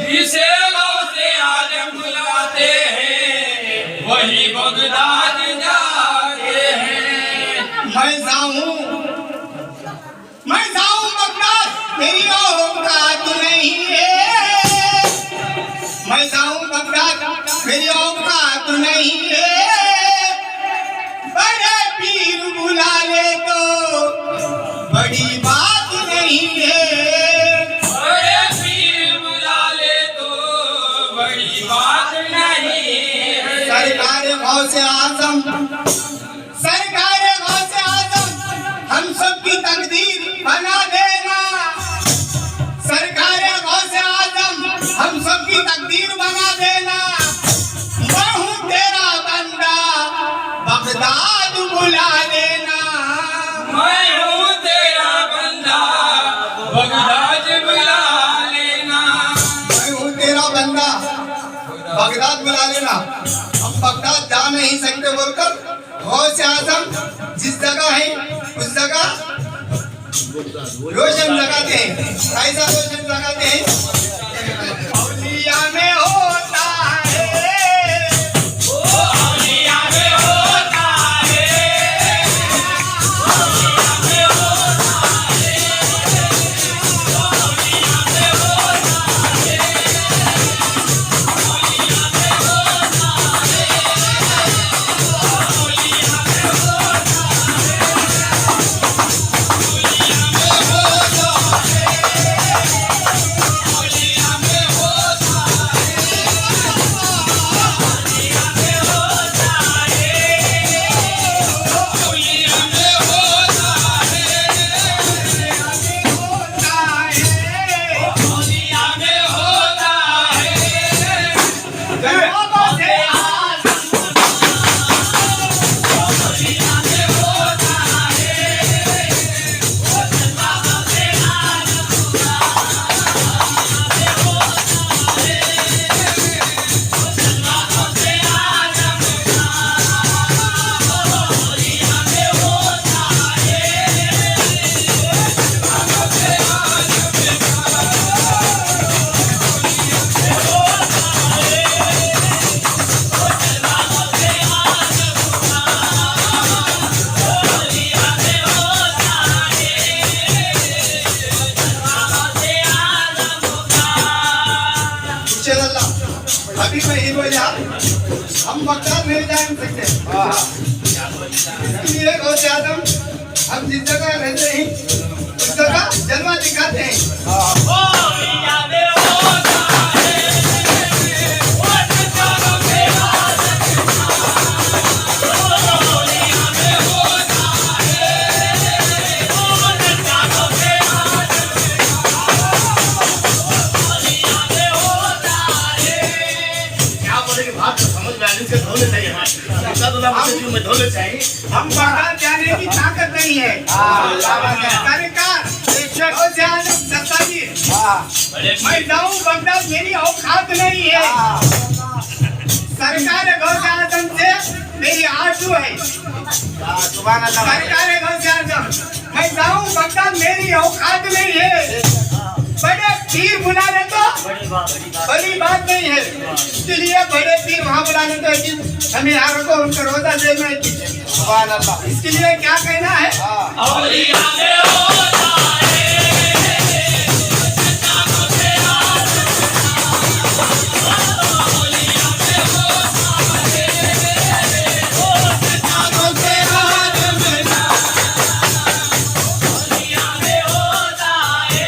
जिसे गौसे आजम बुलाते हैं वही बगदाद जाते हैं। मैं जाऊं बगदाद, मेरी औकात नहीं है। मैं जाऊं बगदाद, मेरी औकात नहीं है। बड़े पीर बुला ले तो बड़ी बात नहीं है। बड़े पीर बुला ले तो बड़ी बात नहीं है। सरकार गौसे आजम, सरकार गौसे आजम, हम सबकी तकदीर बना देना। सरकार गौसे आजम, हम सबकी तकदीर बना देना। मैं हूँ तेरा बंदा, बगदाद बुला लेना। मैं हूँ तेरा बंदा बगदाद बुला लेना। मैं हूँ तेरा बंदा, बगदाद बुला लेना। हम बगदाद जा नहीं सकते बोलकर गौसे आजम जिस जगह है उस जगह रोशन लगाते हैं। कैसा रोशन लगाते हैं? औलिया में होता है, औलिया में होता है, औलिया में होता है, औलिया में होता है, औलिया में होता है, औलिया में अभी मैं ही बोला हम बगदाद नहीं जा सकते। इसलिए गौसे आजम हम जिस जगह रहते हैं उस जगह जलवा दिखाते हैं। हम बगदाद जाने की ताकत नहीं है। सरकार गौसे आजम सत्ता जी, मैं जाऊं बगदाद, मेरी औकात नहीं है। सरकार गौसे आजम से मेरी आरज़ू है। सरकार गौसे आजम, मैं जाऊं बगदाद, मेरी औकात नहीं है। बड़े पीर बुला ले तो बड़ी बात नहीं है। इसलिए बड़े पीर वहाँ बुलाने तो हमें यहाँ को उनको रोजा देना है। इसके लिए क्या कहना है? औलिया में होता है, औलिया में होता है, औलिया में होता है,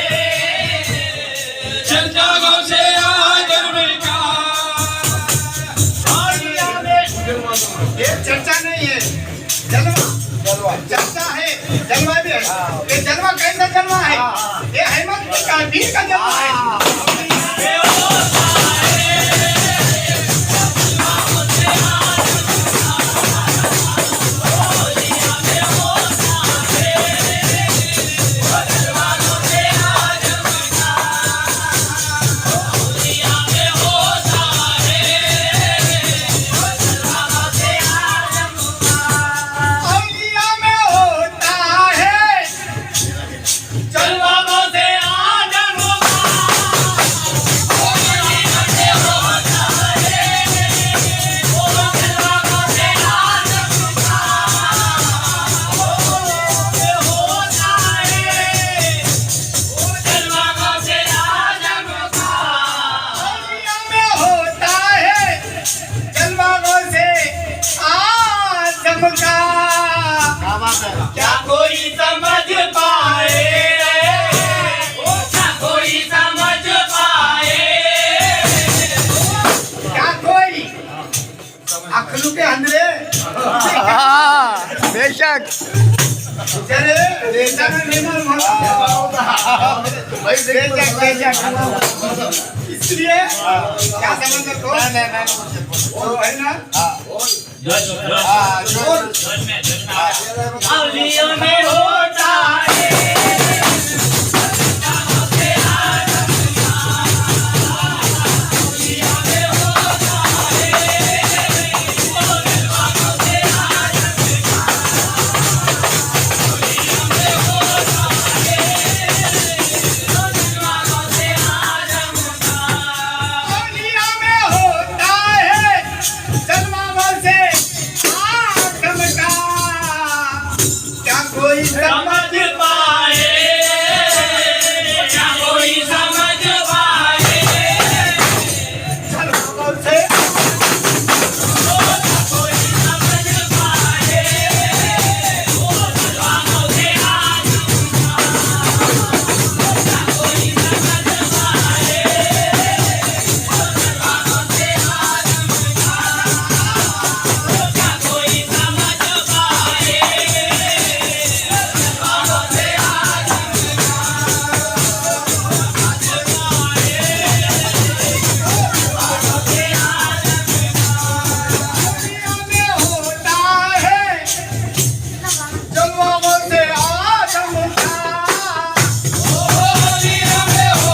चर्चा गौसे आजम का। औलिया में ये चर्चा नहीं है, जलवा चर्चा है, जलवा भी है। ये जलवा कैसा जलवा है? ये अहमद का पीर का जलवा है। चलवा से आजम बेचारे बेचारा नहीं मालूम इसलिए क्या समझ को वो है ना अवलियों में होता है दुनिया में होता है सलमानों से आदम का क्या कोई समझ पाए क्या कोई समझ पाए सलमानों से कोई समझ पाए वो सलमानों से कोई समझ पाए कोई समझ पाए दुनिया में होता है सलमानों से आदम का दुनिया में होता है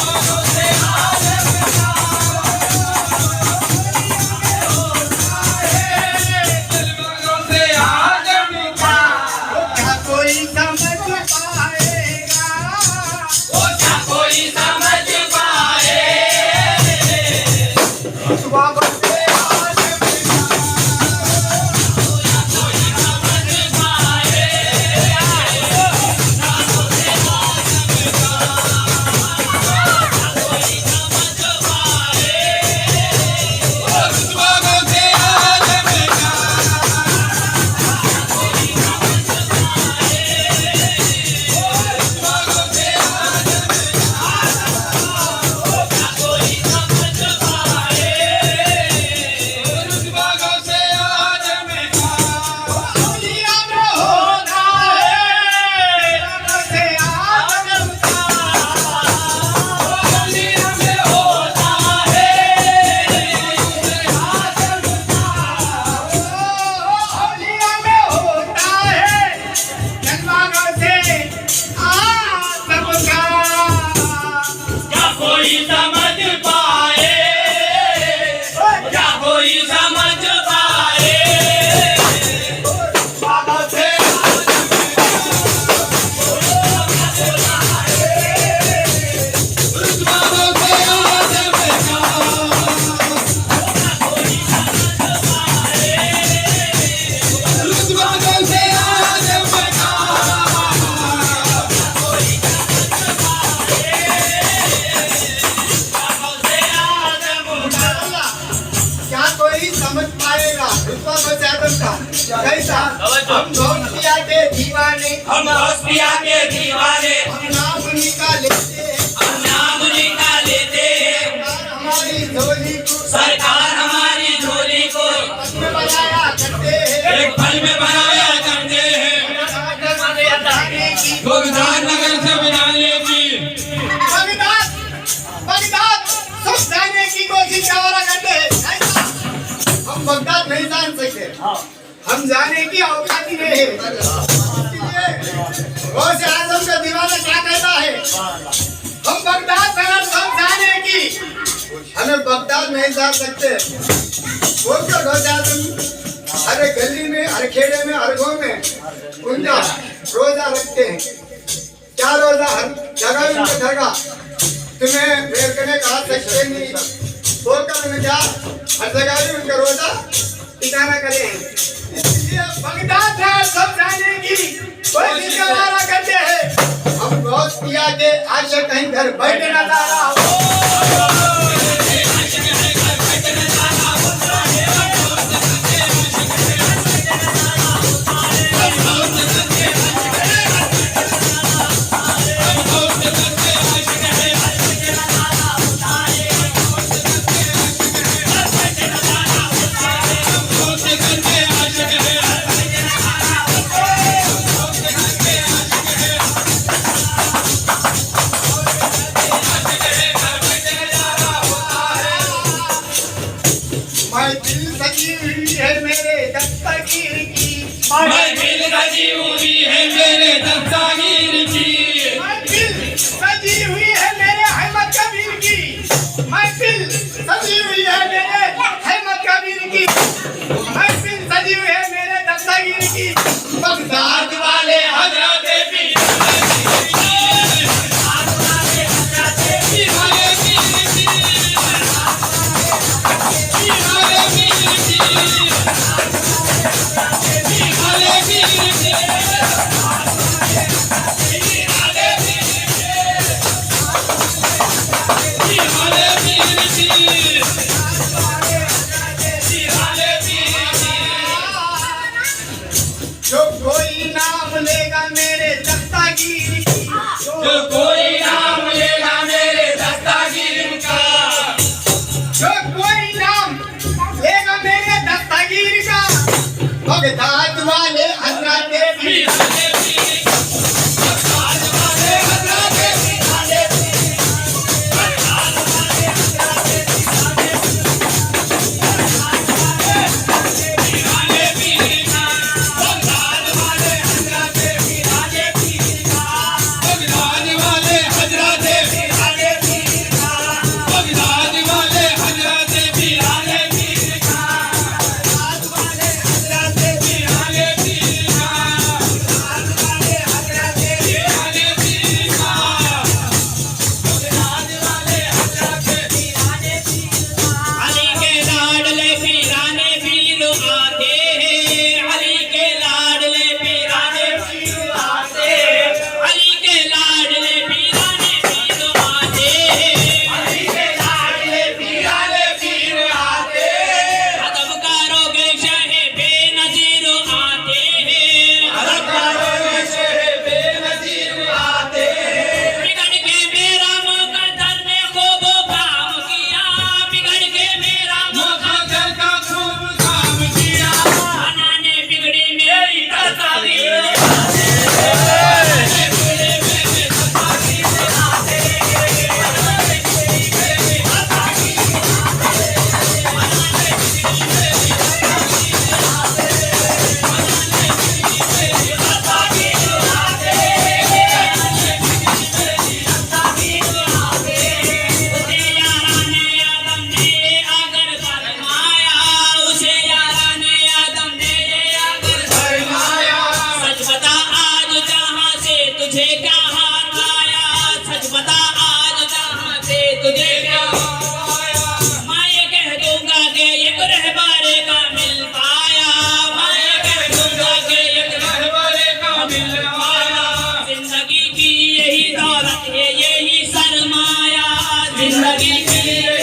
सलमानों से सलमानों से आदम का क्या कोई समझ पाएगा वो क्या कोई समझ पाए सुबह से आदम सलमानों से आदम का सलमानों से आदम का दुनिया में होता है से आदम का दुनिया में होता है दुनिया में होता है सलमानों से आदम का क्या कोई समझ पाए क्या कोई समझ पाए बाबा से सलमानों से आदम का सलमानों से आदम का क्या कोई समझ पाएगा रुतबा बस आदम का कैसा हम गौसिया के दीवाने हम हौसलिया के दीवाने हम नाम निकालेते हैं हम नाम निकालेते हैं हमारी झोली को सरकार हमारी झोली को में बनाया करते हैं एक पल में बनाया करते हैं गुलजार नगर से बनाने की बगदाद बगदाद सब जाने की कोशिश हमारा करते हैं ऐसा हम बगदाद नहीं जान सकते हम जाने की औकात ही नहीं है इसलिए गौस आजम का दीवाना क्या कहता है हम बगदाद नगर सब जाने की हमें बगदाद नहीं जा सकते बोलकर गौस आजम हर गली में हर खेड़े में हर गाँव में उनका रोजा रखते हैं क्या रोजा हर जगह उनका दरगाह तुम्हें मेरे करने का सकते नहीं बोलकर उन्हें क्या हर जगह भी उनका रोजा ठिकाना करे इसलिए बगदाद है सब जाने की कोशिश हमारा करते हैं हम बहुत किया के आज से कहीं घर बैठे ना जा रहा हो बगदाद वाले हजरत पीराने पीर बगदाद वाले हजरत पीराने पीर बगदाद वाले हजरत पीराने पीर बगदाद वाले हजरत पीराने पीर बगदाद वाले हजरत पीराने पीर बगदाद वाले हजरत पीराने पीर बगदाद वाले हजरत पीराने पीर अली के लाडले पीराने पीर आते हैं अली के लाडले पीराने पीर आते अली के लाडले पीराने पीर आते अली के लाडले पीराने पीर आते अदबकारों के शहे बेनजीर आते हैं अदबकारों के शहे बेनजीर आते बिगड़ के मेरा मुकद्दर ने खूब काम किया बिगड़ के मेरा मुकद्दर का खूब काम किया बनाने बिगड़ी मेरी तस्वीर सच बता आज जहां से तुझे क्या हाथ आया सच बता आज जहां से तुझे क्या हाथ आया मैं ये कह दूंगा कि एक रहबारे का मिल पाया मैं ये कह दूंगा कि एक रहबारे का मिल पाया जिंदगी की यही दौलत है यही सरमाया जिंदगी की